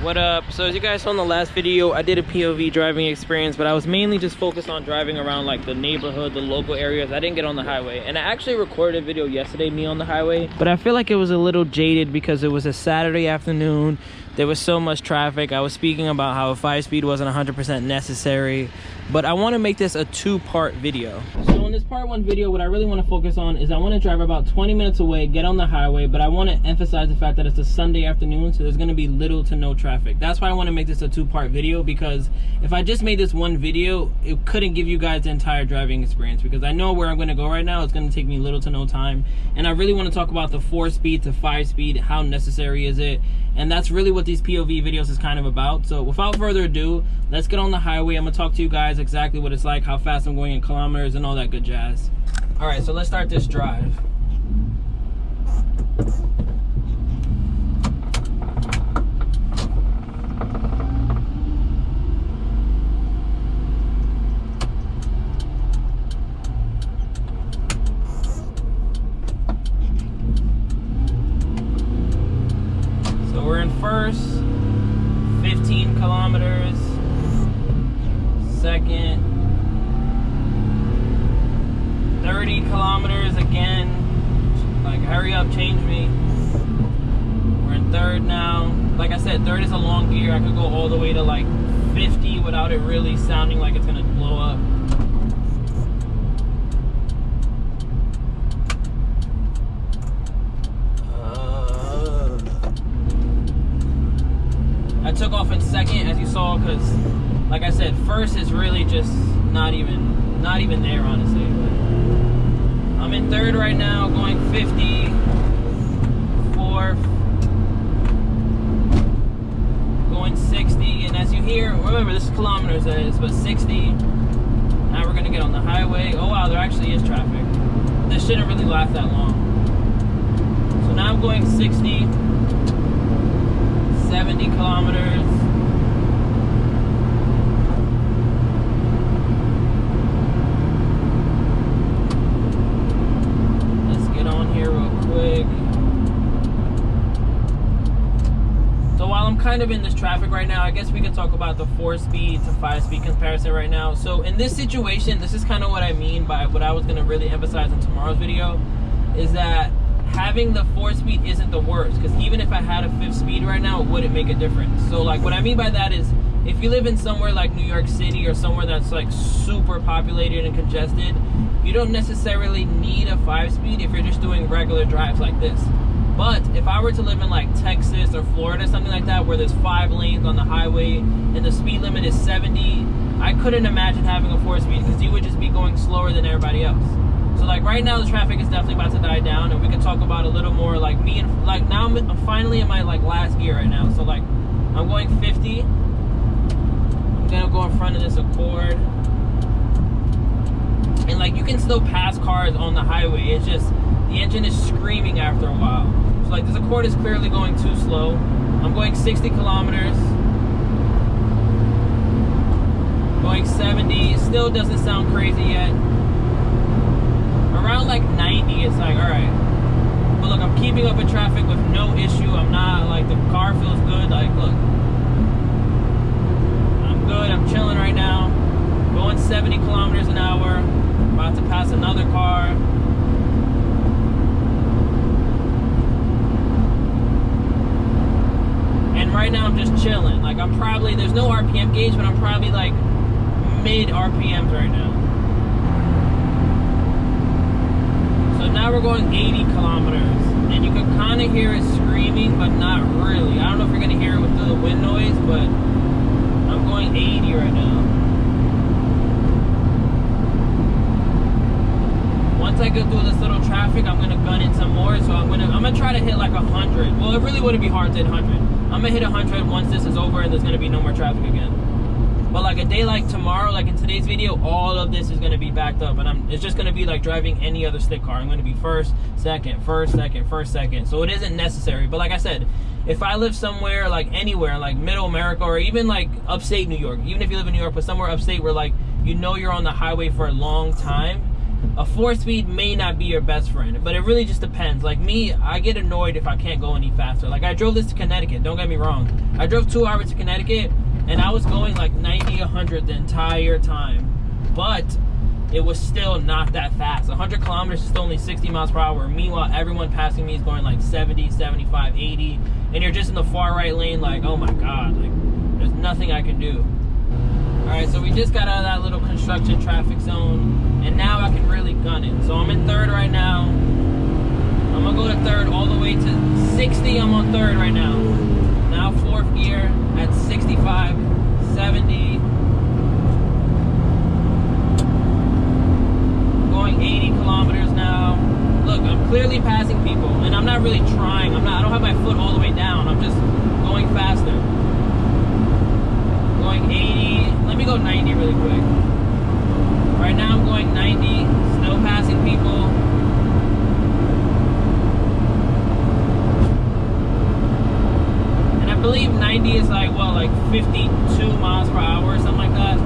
What up? So as you guys saw in the last video, I did a POV driving experience, but I was mainly just focused on driving around like the neighborhood, the local areas. I didn't get on the highway, and I actually recorded a video yesterday, me on the highway, but I feel like it was a little jaded because it was a Saturday afternoon. There was so much traffic. I was speaking about how a 5-speed wasn't 100% necessary, but I want to make this a two-part video. So in this part 1 video, what I really want to focus on is I want to drive about 20 minutes away, get on the highway, but I want to emphasize the fact that it's a Sunday afternoon, so there's going to be little to no traffic. That's why I want to make this a two-part video, because if I just made this one video, it couldn't give you guys the entire driving experience, because I know where I'm going to go right now. It's going to take me little to no time, and I really want to talk about the 4-speed to 5-speed, how necessary is it, and that's really what these POV videos is kind of about. So without further ado, let's get on the highway. I'm gonna talk to you guys exactly what it's like, how fast I'm going in kilometers, and all that good jazz. All right, so let's start this drive. We're in first, 15 kilometers, second, 30 kilometers again, like hurry up, change me. We're in third now. Like I said, third is a long gear. I could go all the way to like 50 without it really sounding like it's gonna blow up. I took off in second, as you saw, because like I said, first is really just not even there, honestly. But I'm in third right now, going 50, fourth, going 60, and as you hear, remember this is kilometers, but 60. Now we're gonna get on the highway. Oh wow, there actually is traffic. This shouldn't really last that long. So now I'm going 60. 70 kilometers. Let's get on here real quick. So while I'm kind of in this traffic right now, I guess we can talk about the 4-speed to 5-speed comparison right now. So in this situation, this is kind of what I mean by what I was going to really emphasize in tomorrow's video, is that having the 4-speed isn't the worst, because even if I had a 5th speed right now, it wouldn't make a difference. So like what I mean by that is, if you live in somewhere like New York City or somewhere that's like super populated and congested, you don't necessarily need a 5-speed if you're just doing regular drives like this. But if I were to live in like Texas or Florida, something like that, where there's 5 lanes on the highway and the speed limit is 70, I couldn't imagine having a 4-speed, because you would just be going slower than everybody else. So like right now the traffic is definitely about to die down, and we can talk about a little more like me, and like now I'm finally in my like last gear right now. So like I'm going 50. I'm gonna go in front of this Accord, and like you can still pass cars on the highway. It's just the engine is screaming after a while. So like this Accord is clearly going too slow. I'm going 60 kilometers. Going 70. It still doesn't sound crazy yet. Around like 90, it's like, all right. But look, I'm keeping up with traffic with no issue. I'm not, like, the car feels good. Like, look, I'm good. I'm chilling right now. Going 70 kilometers an hour. About to pass another car. And right now I'm just chilling. Like, I'm probably, there's no RPM gauge, but I'm probably like mid RPMs right now. So now we're going 80 kilometers, and you can kind of hear it screaming, but not really. I don't know if you're going to hear it with the wind noise, but I'm going 80 right now. Once I get through this little traffic, I'm going to gun in some more, so I'm gonna try to hit like 100. Well, it really wouldn't be hard to hit 100. I'm going to hit 100 once this is over and there's going to be no more traffic again. But like a day like tomorrow, like in today's video, all of this is going to be backed up, and it's just going to be like driving any other stick car. I'm going to be first, second, first, second, first, second. So it isn't necessary. But like I said, if I live somewhere, like anywhere, like middle America, or even like upstate New York, even if you live in New York, but somewhere upstate where like, you know, you're on the highway for a long time, a 4-speed may not be your best friend, but it really just depends. Like me, I get annoyed if I can't go any faster. Like I drove this to Connecticut, don't get me wrong. I drove 2 hours to Connecticut and I was going like 90, 100 the entire time. But it was still not that fast. 100 kilometers is still only 60 miles per hour. Meanwhile, everyone passing me is going like 70, 75, 80. And you're just in the far right lane like, oh my God, like there's nothing I can do. All right, so we just got out of that little construction traffic zone. And now I can really gun it. So I'm in third right now. I'm gonna go to third all the way to 60. I'm on third right now. Now 4th gear at 65, 70. Going 80 kilometers now. Look, I'm clearly passing people, and I'm not really trying. I don't have my foot all the way down. I'm just going faster. Going 80. Let me go 90 really quick. Right now I'm going 90, still passing people. And I believe 90 is like, well, like 52 miles per hour or something like that.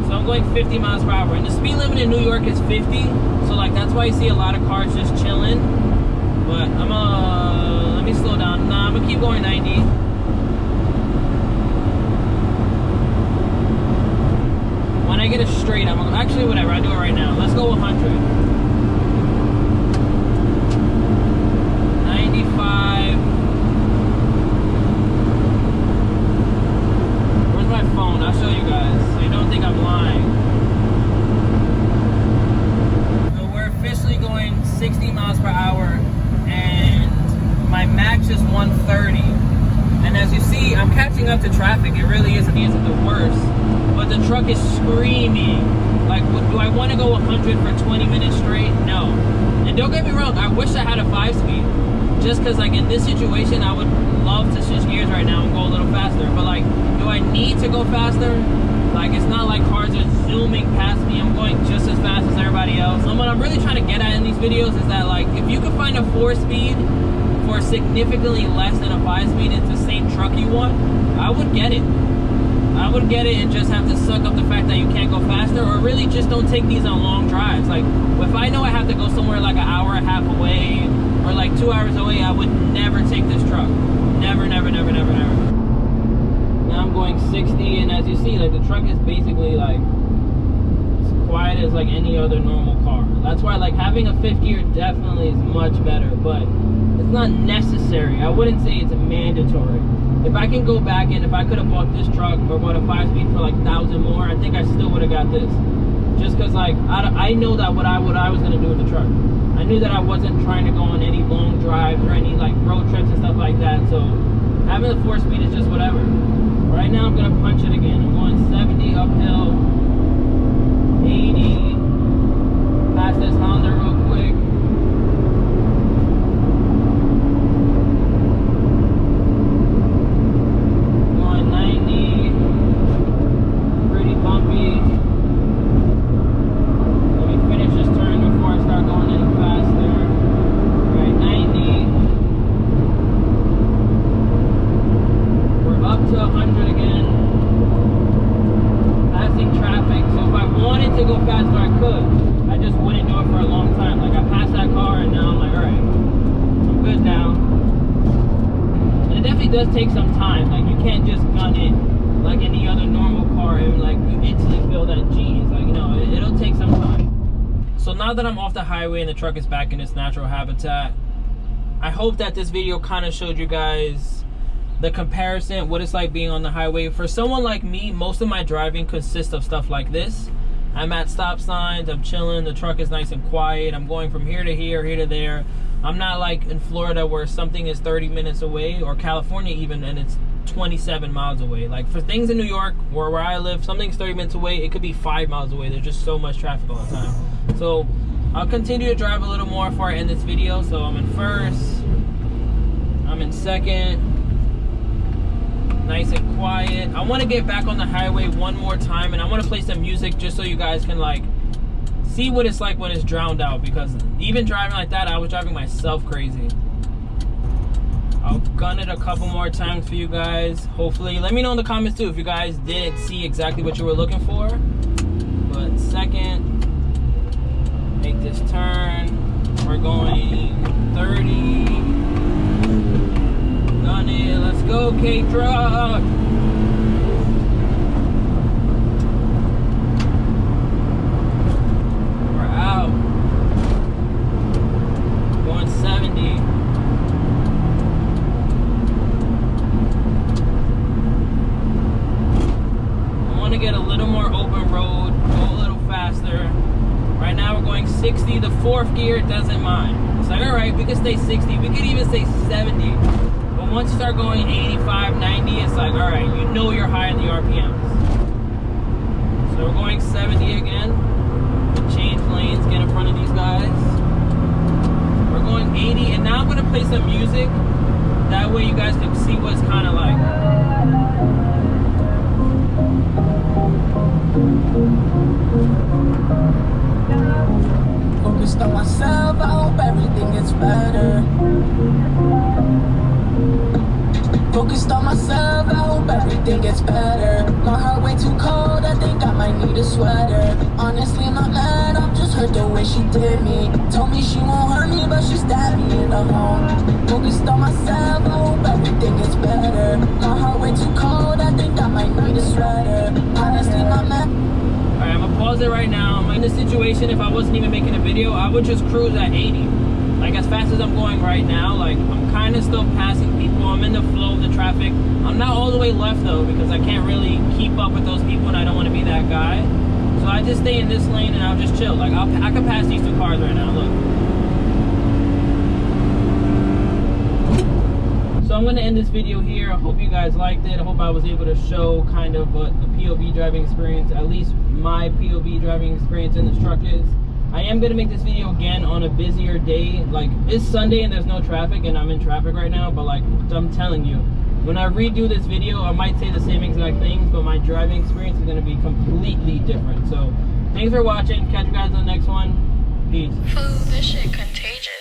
So I'm going 50 miles per hour. And the speed limit in New York is 50. So like that's why you see a lot of cars just chilling. But let me slow down. Nah, I'm gonna keep going 90. When I get it straight, I'm gonna, actually whatever, I do it right now. Let's go 100. 95. Where's my phone? I'll show you guys so you don't think I'm lying. So we're officially going 60 miles per hour and my max is 130. And as you see, I'm catching up to traffic. It really isn't the worst. But the truck is screaming. Like, do I want to go 100 for 20 minutes straight? No. And don't get me wrong, I wish I had a 5-speed. Just because, like, in this situation, I would love to switch gears right now and go a little faster. But, like, do I need to go faster? Like, it's not like cars are zooming past me. I'm going just as fast as everybody else. And what I'm really trying to get at in these videos is that, like, if you could find a 4-speed for significantly less than a 5-speed, it's the same truck you want, I would get it. I would get it and just have to suck up the fact that you can't go faster, or really just don't take these on long drives. Like, if I know I have to go somewhere like an hour and a half away or like 2 hours away, I would never take this truck. Never, never, never, never, never. Now I'm going 60, and as you see, like the truck is basically like as quiet as like any other normal car. That's why like having a 5th gear definitely is much better, but it's not necessary. I wouldn't say it's mandatory. If I can go back and if I could have bought this truck or bought a 5-speed for like 1,000 more, I think I still would have got this. Just because like I know that what I was gonna do with the truck. I knew that I wasn't trying to go on any long drives or any like road trips and stuff like that. So having the 4-speed is just whatever. Right now I'm gonna punch it again. I'm going 70 uphill, 80. Pass this Honda real quick. Does take some time. Like you can't just gun it like any other normal car and like you instantly feel that G's. Like, you know, it'll take some time. So now that I'm off the highway and the truck is back in its natural habitat, I hope that this video kind of showed you guys the comparison, what it's like being on the highway. For someone like me, most of my driving consists of stuff like this. I'm at stop signs, I'm chilling, the truck is nice and quiet, I'm going from here to here, here to there. I'm not like in Florida where something is 30 minutes away, or California even, and it's 27 miles away. Like for things in New York, where I live, something's 30 minutes away, it could be 5 miles away. There's just so much traffic all the time. So I'll continue to drive a little more before I end this video. So I'm in first, I'm in second, nice and quiet. I want to get back on the highway one more time, and I want to play some music just so you guys can like see what it's like when it's drowned out, because even driving like that, I was driving myself crazy. I'll gun it a couple more times for you guys. Hopefully, let me know in the comments too if you guys did see exactly what you were looking for. But second, make make this turn. We're going 30. Done it. Let's go, K-Truck. We're out. Going 70. I want to get a little more open road, go a little faster. Right now we're going 60. The fourth gear doesn't mind. It's like, all right, we can stay 60. We could even stay 70. But once you start going 85, 90, it's like, all right, you know you're high in the RPMs. So we're going 70 again. We'll change lanes, get in front of these guys. We're going 80, and now I'm gonna play some music. That way you guys can see what it's kind of like. Focused on myself, I hope everything gets better. Focused on myself, I hope everything gets better. My heart way too cold, I think I might need a sweater. Honestly, I'm not mad, I'm just hurt the way she did me. Told me she won't hurt me, but she stabbed me in the home. Focused on myself, I hope everything gets better. My heart way too cold, I think I might need a sweater. Honestly, not mad. Alright, I'm gonna pause it right now. I'm in this situation, if I wasn't even making a video, I would just cruise at 80. Like, as fast as I'm going right now, like, I'm kind of still passing people. I'm in the flow of the traffic. I'm not all the way left, though, because I can't really keep up with those people, and I don't want to be that guy. So I just stay in this lane, and I'll just chill. Like, I can pass these two cars right now, look. So I'm going to end this video here. I hope you guys liked it. I hope I was able to show kind of what the POV driving experience, at least my POV driving experience in this truck is. I am going to make this video again on a busier day. Like, it's Sunday and there's no traffic, and I'm in traffic right now, but like I'm telling you, when I redo this video, I might say the same exact things, but my driving experience is going to be completely different. So thanks for watching. Catch you guys on the next one. Peace. Food, this shit contagious.